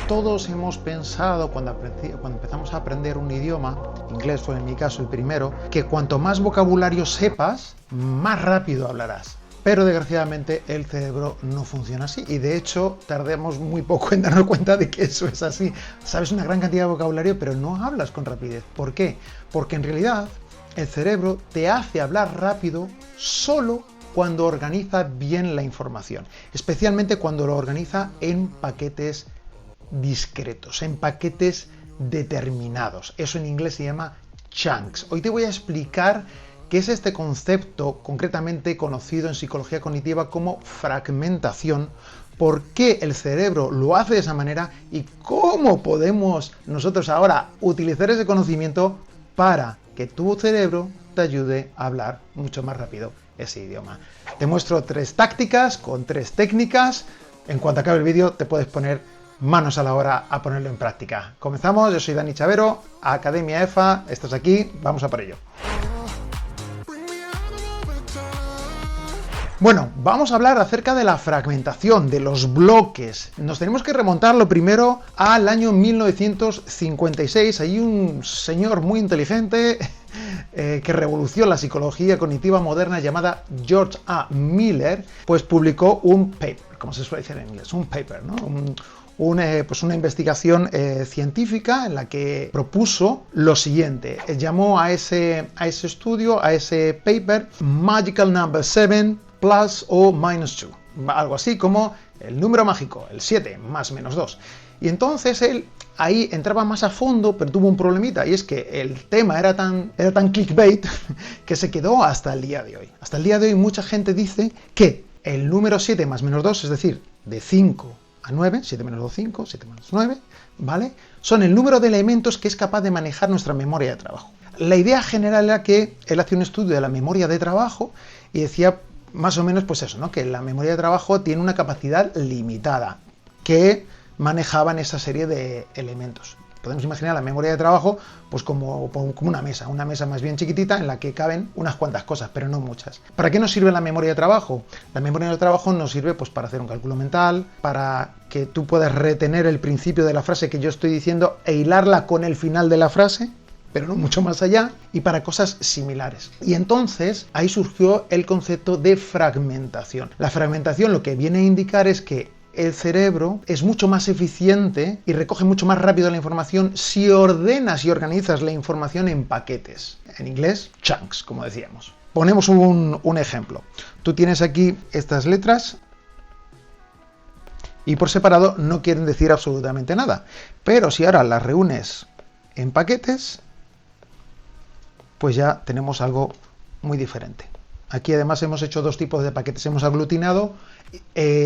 Todos hemos pensado cuando empezamos a aprender un idioma, inglés fue en mi caso el primero, que cuanto más vocabulario sepas, más rápido hablarás. Pero desgraciadamente el cerebro no funciona así y de hecho tardemos muy poco en darnos cuenta de que eso es así. Sabes una gran cantidad de vocabulario pero no hablas con rapidez. ¿Por qué? Porque en realidad el cerebro te hace hablar rápido solo cuando organiza bien la información, especialmente cuando lo organiza en paquetes discretos, en paquetes determinados. Eso en inglés se llama chunks. Hoy te voy a explicar qué es este concepto concretamente conocido en psicología cognitiva como fragmentación, por qué el cerebro lo hace de esa manera y cómo podemos nosotros ahora utilizar ese conocimiento para que tu cerebro te ayude a hablar mucho más rápido ese idioma. Te muestro 3 tácticas con 3 técnicas. En cuanto acabe el vídeo te puedes poner manos a la obra a ponerlo en práctica. Comenzamos, yo soy Dani Chavero, Academia EFA, estás aquí, vamos a por ello. Bueno, vamos a hablar acerca de la fragmentación, de los bloques. Nos tenemos que remontar lo primero al año 1956. Hay un señor muy inteligente que revolucionó la psicología cognitiva moderna llamada George A. Miller, pues publicó un paper, como se suele decir en inglés, un paper, ¿no? Una investigación científica en la que propuso lo siguiente. Llamó a ese estudio, a ese paper, Magical Number 7 plus o minus 2. Algo así como el número mágico, el 7 más menos 2. Y entonces él ahí entraba más a fondo, pero tuvo un problemita, y es que el tema era tan clickbait que se quedó hasta el día de hoy. Hasta el día de hoy mucha gente dice que el número 7 más menos 2, es decir, de 5 a 9, 7 menos 2, 5, 7 menos 9, ¿vale? Son el número de elementos que es capaz de manejar nuestra memoria de trabajo. La idea general era que él hacía un estudio de la memoria de trabajo y decía más o menos pues eso, ¿no? Que la memoria de trabajo tiene una capacidad limitada que manejaban esa serie de elementos. Podemos imaginar la memoria de trabajo pues como una mesa más bien chiquitita en la que caben unas cuantas cosas, pero no muchas. ¿Para qué nos sirve la memoria de trabajo? La memoria de trabajo nos sirve pues para hacer un cálculo mental, para que tú puedas retener el principio de la frase que yo estoy diciendo e hilarla con el final de la frase, pero no mucho más allá, y para cosas similares. Y entonces ahí surgió el concepto de fragmentación. La fragmentación lo que viene a indicar es que el cerebro es mucho más eficiente y recoge mucho más rápido la información si ordenas y organizas la información en paquetes. En inglés, chunks, como decíamos. Ponemos un ejemplo. Tú tienes aquí estas letras y por separado no quieren decir absolutamente nada. Pero si ahora las reúnes en paquetes, pues ya tenemos algo muy diferente. Aquí además hemos hecho 2 tipos de paquetes. Hemos aglutinado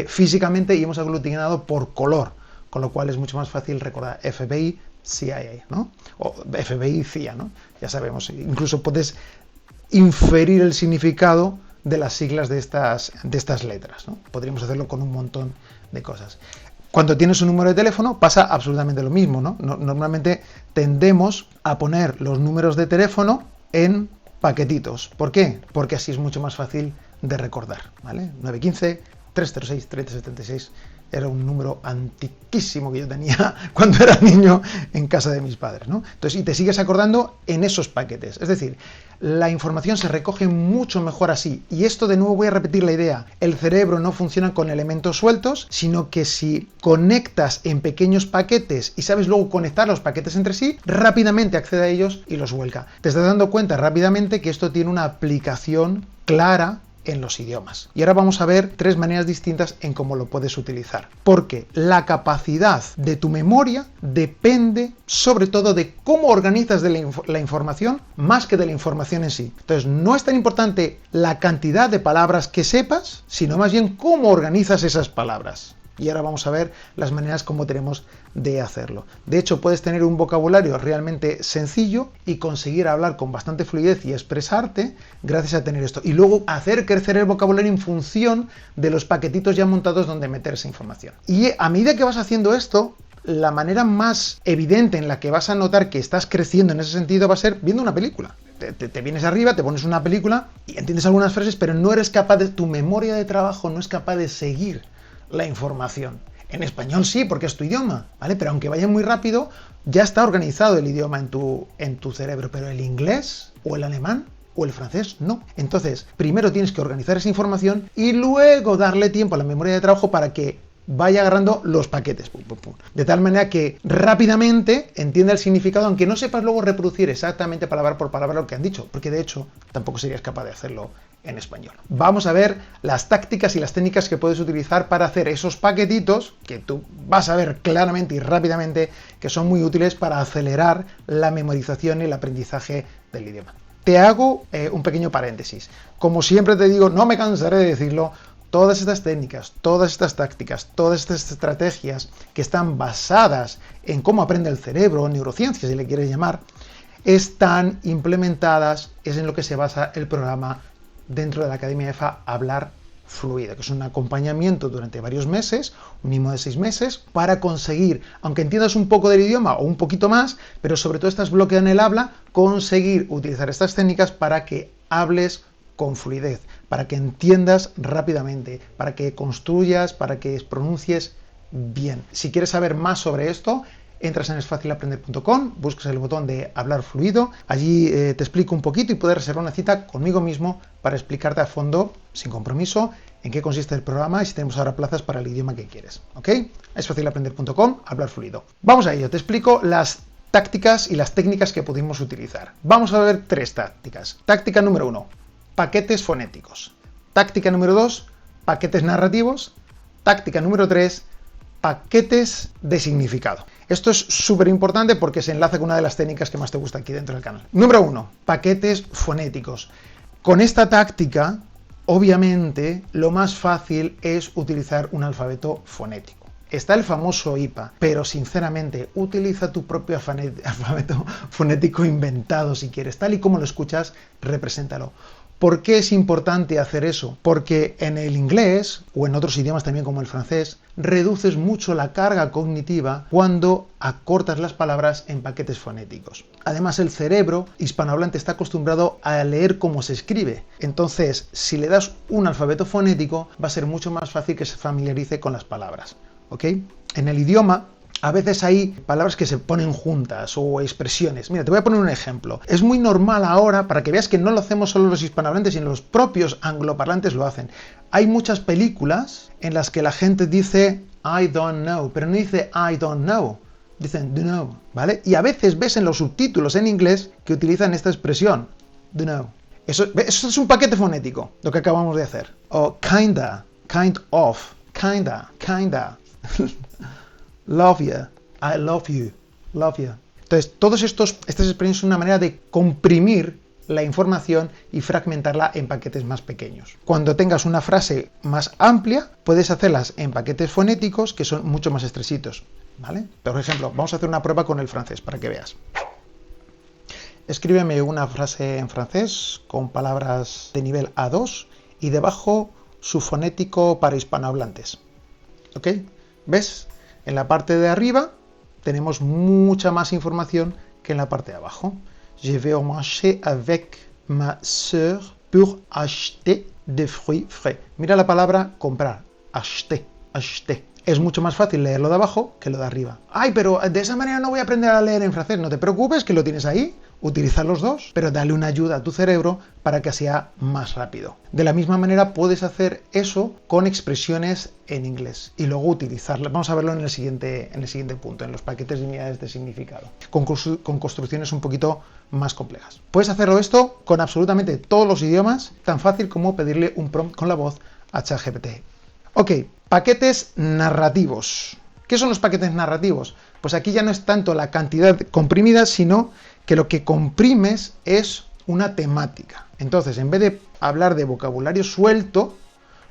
físicamente y hemos aglutinado por color, con lo cual es mucho más fácil recordar FBI, CIA, ¿no? O FBI, CIA, ¿no? Ya sabemos, incluso puedes inferir el significado de las siglas de estas letras, ¿no? Podríamos hacerlo con un montón de cosas. Cuando tienes un número de teléfono pasa absolutamente lo mismo, ¿no? Normalmente tendemos a poner los números de teléfono en paquetitos. ¿Por qué? Porque así es mucho más fácil de recordar, ¿vale? 915, 306, 3076 era un número antiquísimo que yo tenía cuando era niño en casa de mis padres, ¿no? Entonces, y te sigues acordando en esos paquetes. Es decir, la información se recoge mucho mejor así. Y esto de nuevo voy a repetir la idea. El cerebro no funciona con elementos sueltos, sino que si conectas en pequeños paquetes y sabes luego conectar los paquetes entre sí, rápidamente accede a ellos y los vuelca. Te estás dando cuenta rápidamente que esto tiene una aplicación clara en los idiomas. Y ahora vamos a ver 3 maneras distintas en cómo lo puedes utilizar. Porque la capacidad de tu memoria depende sobre todo de cómo organizas la información más que de la información en sí. Entonces no es tan importante la cantidad de palabras que sepas, sino más bien cómo organizas esas palabras. Y ahora vamos a ver las maneras como tenemos de hacerlo. De hecho, puedes tener un vocabulario realmente sencillo y conseguir hablar con bastante fluidez y expresarte gracias a tener esto. Y luego hacer crecer el vocabulario en función de los paquetitos ya montados donde meter esa información. Y a medida que vas haciendo esto, la manera más evidente en la que vas a notar que estás creciendo en ese sentido va a ser viendo una película. Te vienes arriba, te pones una película y entiendes algunas frases, pero no eres capaz tu memoria de trabajo no es capaz de seguir la información. En español sí, porque es tu idioma, ¿vale? Pero aunque vaya muy rápido, ya está organizado el idioma en tu cerebro, pero el inglés o el alemán o el francés no. Entonces, primero tienes que organizar esa información y luego darle tiempo a la memoria de trabajo para que vaya agarrando los paquetes. Pum, pum, pum. De tal manera que rápidamente entienda el significado, aunque no sepas luego reproducir exactamente palabra por palabra lo que han dicho, porque de hecho tampoco serías capaz de hacerlo en español. Vamos a ver las tácticas y las técnicas que puedes utilizar para hacer esos paquetitos que tú vas a ver claramente y rápidamente que son muy útiles para acelerar la memorización y el aprendizaje del idioma. Te hago un pequeño paréntesis. Como siempre te digo, no me cansaré de decirlo, todas estas técnicas, todas estas tácticas, todas estas estrategias que están basadas en cómo aprende el cerebro, neurociencias si le quieres llamar, están implementadas, es en lo que se basa el programa dentro de la Academia EFA Hablar Fluido, que es un acompañamiento durante varios meses, un mínimo de 6 meses, para conseguir, aunque entiendas un poco del idioma o un poquito más, pero sobre todo estás bloqueado en el habla, conseguir utilizar estas técnicas para que hables con fluidez, para que entiendas rápidamente, para que construyas, para que pronuncies bien. Si quieres saber más sobre esto, entras en esfacilaprender.com, buscas el botón de hablar fluido, allí te explico un poquito y puedes reservar una cita conmigo mismo para explicarte a fondo, sin compromiso, en qué consiste el programa y si tenemos ahora plazas para el idioma que quieres. ¿Ok? Esfacilaprender.com, hablar fluido. Vamos a ello, te explico las tácticas y las técnicas que pudimos utilizar. Vamos a ver 3 tácticas. Táctica número 1, paquetes fonéticos. Táctica número 2, paquetes narrativos. Táctica número 3, paquetes de significado. Esto es súper importante porque se enlaza con una de las técnicas que más te gusta aquí dentro del canal. Número 1, paquetes fonéticos. Con esta táctica, obviamente, lo más fácil es utilizar un alfabeto fonético. Está el famoso IPA, pero sinceramente, utiliza tu propio alfabeto fonético inventado si quieres, tal y como lo escuchas, represéntalo. ¿Por qué es importante hacer eso? Porque en el inglés, o en otros idiomas también como el francés, reduces mucho la carga cognitiva cuando acortas las palabras en paquetes fonéticos. Además, el cerebro hispanohablante está acostumbrado a leer cómo se escribe. Entonces, si le das un alfabeto fonético, va a ser mucho más fácil que se familiarice con las palabras. ¿Ok? En el idioma, a veces hay palabras que se ponen juntas o expresiones. Mira, te voy a poner un ejemplo. Es muy normal ahora, para que veas que no lo hacemos solo los hispanohablantes, sino los propios angloparlantes lo hacen. Hay muchas películas en las que la gente dice I don't know, pero no dice I don't know, dicen do know, ¿vale? Y a veces ves en los subtítulos en inglés que utilizan esta expresión, do know. Eso es un paquete fonético, lo que acabamos de hacer. O kinda, kind of, kinda. Love you, I love you, love you. Entonces, todas estas expresiones son una manera de comprimir la información y fragmentarla en paquetes más pequeños. Cuando tengas una frase más amplia, puedes hacerlas en paquetes fonéticos que son mucho más estrechos, ¿vale? Por ejemplo, vamos a hacer una prueba con el francés para que veas. Escríbeme una frase en francés con palabras de nivel A2 y debajo su fonético para hispanohablantes. ¿Ok? ¿Ves? En la parte de arriba tenemos mucha más información que en la parte de abajo. Je vais au marché avec ma sœur pour acheter des fruits frais. Mira la palabra comprar. Acheter, acheter. Es mucho más fácil leerlo de abajo que lo de arriba. Ay, pero de esa manera no voy a aprender a leer en francés. No te preocupes, que lo tienes ahí. Utiliza los dos, pero dale una ayuda a tu cerebro para que sea más rápido. De la misma manera puedes hacer eso con expresiones en inglés y luego utilizarlas. Vamos a verlo en el siguiente punto, en los paquetes de unidades de significado, con construcciones un poquito más complejas. Puedes hacerlo esto con absolutamente todos los idiomas, tan fácil como pedirle un prompt con la voz a ChatGPT. Ok, paquetes narrativos. ¿Qué son los paquetes narrativos? Pues aquí ya no es tanto la cantidad comprimida, sino que lo que comprimes es una temática. Entonces, en vez de hablar de vocabulario suelto,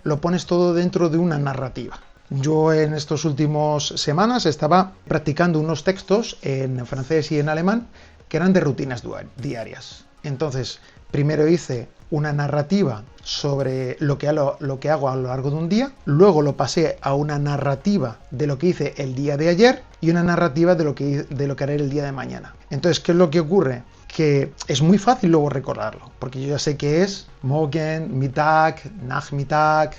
lo pones todo dentro de una narrativa. Yo en estas últimas semanas estaba practicando unos textos en francés y en alemán que eran de rutinas diarias. Entonces, primero hice una narrativa sobre lo que hago a lo largo de un día, luego lo pasé a una narrativa de lo que hice el día de ayer y una narrativa de lo que haré el día de mañana. Entonces, ¿qué es lo que ocurre? Que es muy fácil luego recordarlo, porque yo ya sé que es Morgen, Mittag, Nachmittag,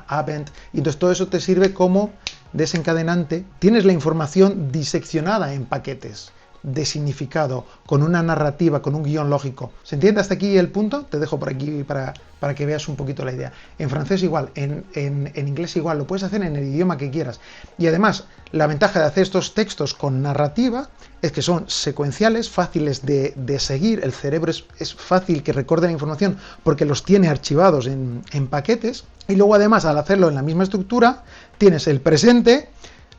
Abend, y entonces todo eso te sirve como desencadenante, tienes la información diseccionada en paquetes de significado, con una narrativa, con un guión lógico. ¿Se entiende hasta aquí el punto? Te dejo por aquí para que veas un poquito la idea. En francés igual, en inglés igual, lo puedes hacer en el idioma que quieras. Y además, la ventaja de hacer estos textos con narrativa es que son secuenciales, fáciles de seguir, el cerebro es fácil que recuerde la información porque los tiene archivados en paquetes, y luego además al hacerlo en la misma estructura, tienes el presente,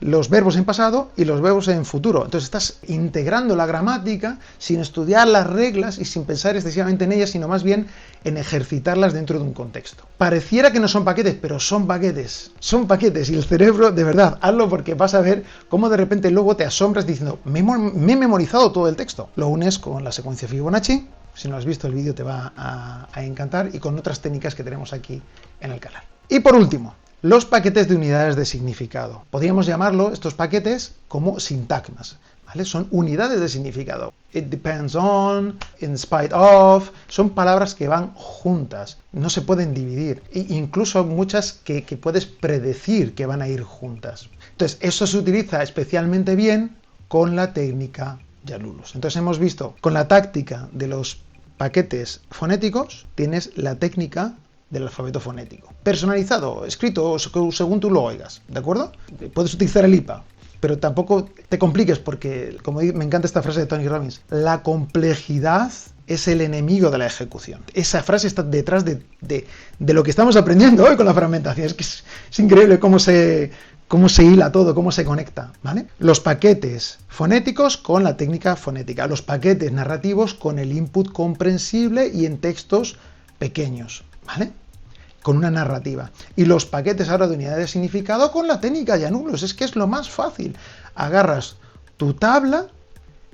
los verbos en pasado y los verbos en futuro. Entonces estás integrando la gramática sin estudiar las reglas y sin pensar excesivamente en ellas, sino más bien en ejercitarlas dentro de un contexto. Pareciera que no son paquetes, pero son paquetes. Son paquetes y el cerebro, de verdad, hazlo porque vas a ver cómo de repente luego te asombras diciendo, me he memorizado todo el texto. Lo unes con la secuencia Fibonacci. Si no has visto el vídeo te va a encantar, y con otras técnicas que tenemos aquí en el canal. Y por último, los paquetes de unidades de significado. Podríamos llamarlo, estos paquetes, como sintagmas, ¿vale? Son unidades de significado. It depends on, in spite of, son palabras que van juntas, no se pueden dividir. E incluso muchas que puedes predecir que van a ir juntas. Entonces, eso se utiliza especialmente bien con la técnica Jan-Lulus. Entonces hemos visto, con la táctica de los paquetes fonéticos, tienes la técnica del alfabeto fonético. Personalizado, escrito según tú lo oigas, ¿de acuerdo? Puedes utilizar el IPA, pero tampoco te compliques porque, como me encanta esta frase de Tony Robbins, la complejidad es el enemigo de la ejecución. Esa frase está detrás de lo que estamos aprendiendo hoy con la fragmentación. Es que es increíble cómo se hila todo, cómo se conecta, ¿vale? Los paquetes fonéticos con la técnica fonética, los paquetes narrativos con el input comprensible y en textos pequeños, ¿vale? Con una narrativa. Y los paquetes ahora de unidad de significado con la técnica Jan-Lulus. Es que es lo más fácil. Agarras tu tabla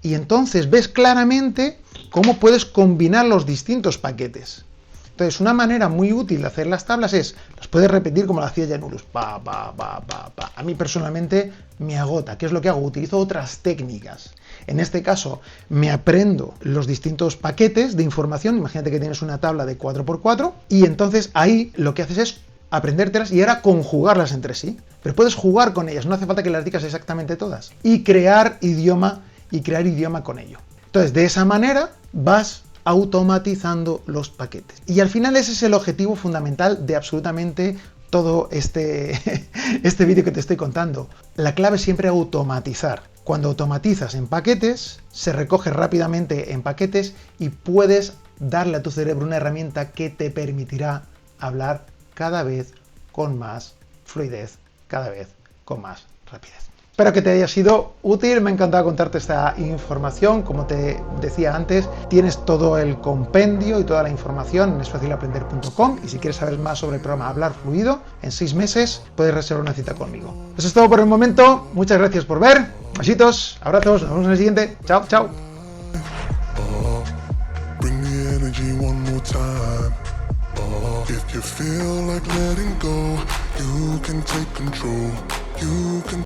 y entonces ves claramente cómo puedes combinar los distintos paquetes. Entonces, una manera muy útil de hacer las tablas es, las puedes repetir como lo hacía Jan-Lulus. A mí personalmente me agota. ¿Qué es lo que hago? Utilizo otras técnicas. En este caso, me aprendo los distintos paquetes de información. Imagínate que tienes una tabla de 4×4 y entonces ahí lo que haces es aprendértelas y ahora conjugarlas entre sí. Pero puedes jugar con ellas, no hace falta que las digas exactamente todas. Y crear idioma con ello. Entonces, de esa manera vas automatizando los paquetes. Y al final ese es el objetivo fundamental de absolutamente todo este vídeo que te estoy contando. La clave es siempre automatizar. Cuando automatizas en paquetes, se recoge rápidamente en paquetes y puedes darle a tu cerebro una herramienta que te permitirá hablar cada vez con más fluidez, cada vez con más rapidez. Espero que te haya sido útil, me ha encantado contarte esta información. Como te decía antes, tienes todo el compendio y toda la información en esfacilaprender.com, y si quieres saber más sobre el programa Hablar Fluido, en 6 meses puedes reservar una cita conmigo. Eso es todo por el momento, muchas gracias por ver, besitos, abrazos, nos vemos en el siguiente, chao, chao.